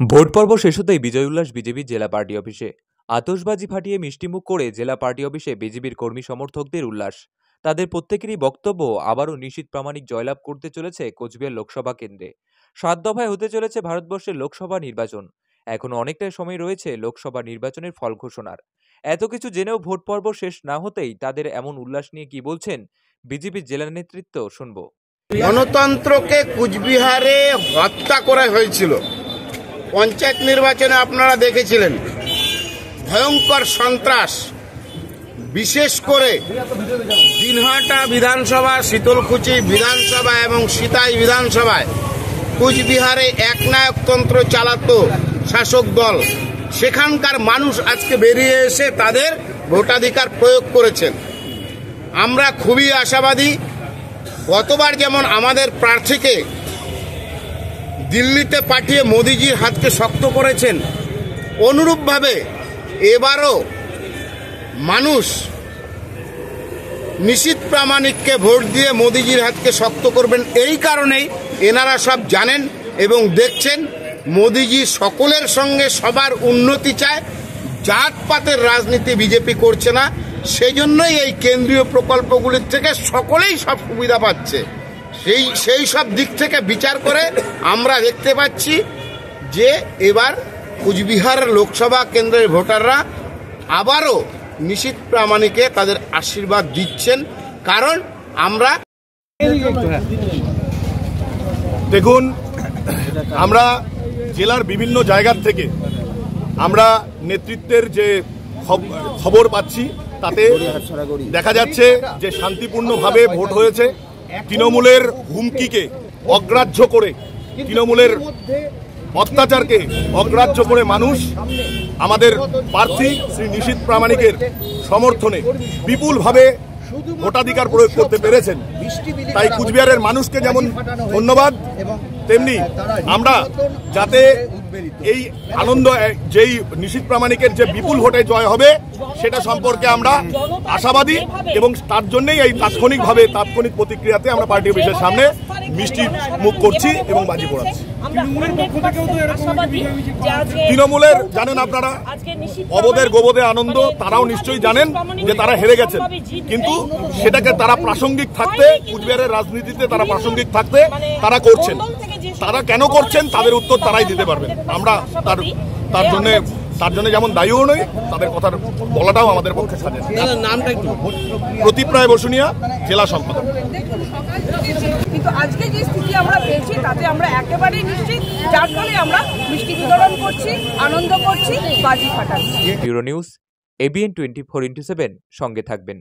Vote পর্ব শেষ হতেই বিজয় উল্লাস বিজেপির জেলা পার্টি অফিসে। আতশবাজি ফাটিয়ে মিষ্টিমুখ করে জেলা পার্টি অফিসে বিজেপির কর্মী সমর্থকদের উল্লাস। তাদের প্রত্যেকেরই বক্তব্য, আবারও নিশীথ প্রামাণিক জয়লাভ করতে চলেছে কোচবিহার লোকসভা কেন্দ্রে। 7 দফায় হতে চলেছে ভারতবর্ষের লোকসভা নির্বাচন। এখনো অনেকটাই সময় রয়েছে লোকসভা নির্বাচনের ফল ঘোষণার। এত কিছু জেনেও ভোট পর্ব শেষ না হতেই তাদের এমন উল্লাস নিয়ে কি বলছেন বিজেপির জেলা নেতৃত্ব, শুনবো। গণতন্ত্রকে কুচবিহারে হত্যা করা হয়েছিল। পঞ্চায়েত নির্বাচনে আপনারা দেখেছিলেন ভয়ঙ্কর সন্ত্রাস, বিশেষ করে দিনহাটা বিধানসভা, শীতলকুচি বিধানসভা এবং সিতাই বিধানসভায় কুচবিহারে একনায়কতন্ত্র চালাতো শাসক দল। সেখানকার মানুষ আজকে বেরিয়ে এসে তাদের ভোটাধিকার প্রয়োগ করেছেন। আমরা খুবই আশাবাদী। গতবার যেমন আমাদের প্রার্থীকে দিল্লিতে পাঠিয়ে মোদিজির হাতকে শক্ত করেছেন, অনুরূপভাবে এবারও মানুষ নিশীথ প্রামাণিককে ভোট দিয়ে মোদিজির হাতকে শক্ত করবেন। এই কারণেই এনারা সব জানেন এবং দেখছেন মোদিজি সকলের সঙ্গে সবার উন্নতি চায়, জাতপাতের রাজনীতি বিজেপি করছে না। সেই জন্যই এই কেন্দ্রীয় প্রকল্পগুলির থেকে সকলেই সব সুবিধা পাচ্ছে। সেই সব দিক থেকে বিচার করে আমরা দেখতে পাচ্ছি যে এবার কুচবিহার লোকসভা কেন্দ্রের ভোটাররা আবারও নিশীথ প্রামাণিকে তাদের আশীর্বাদ দিচ্ছেন। কারণ আমরা দেখুন, আমরা জেলার বিভিন্ন জায়গার থেকে আমরা নেতৃত্বের যে খবর পাচ্ছি তাতে দেখা যাচ্ছে যে শান্তিপূর্ণভাবে ভোট হয়েছে। তৃণমূলের হুমকিকে অগ্রাহ্য করে, তৃণমূলের অত্যাচারকে অগ্রাহ্য করে মানুষ আমাদের প্রার্থী শ্রী নিশীথ প্রামাণিকের সমর্থনে বিপুলভাবে ভোটাধিকার প্রয়োগ করতে পেরেছেন। তাই কুচবিহারের মানুষকে যেমন ধন্যবাদ, তেমনি আমরা যাতে এই আনন্দ, যেই নিশীথ প্রামাণিকের যে বিপুল ভোটে জয় হবে সেটা সম্পর্কে আমরা আশাবাদী এবং তার জন্যই এই তাৎক্ষণিক প্রতিক্রিয়াতে আমরা পার্টি অফিসের সামনে মিষ্টি মুখ করছি এবং বাজি পোড়াচ্ছি। তৃণমূলের জানেন আপনারা, অবদের গোবদে আনন্দ, তারাও নিশ্চয়ই জানেন যে তারা হেরে গেছেন, কিন্তু সেটাকে তারা প্রাসঙ্গিক থাকতে, কুচবিহারের রাজনীতিতে তারা প্রাসঙ্গিক থাকতে তারা করছেন। তারা কেন করছেন তাদের উত্তর তারাই দিতে পারবেন। আমরা তার জন্য যেমন দায়ীও নই, তাদের কথা বলাটাও আমাদের পক্ষে সাজে। নামটা একটু প্রদীপ রায় বসুনিয়া, জেলা সম্পাদক। কিন্তু আজকে যে স্থিতি আমরা পেয়েছি তাতে আমরা একেবারেই নিশ্চিত, যার ফলে আমরা মিষ্টি বিতরণ করছি, আনন্দ করছি, বাজি ফাটাচ্ছি। ব্যুরো নিউজ, ABN 24x7, সঙ্গে থাকবেন।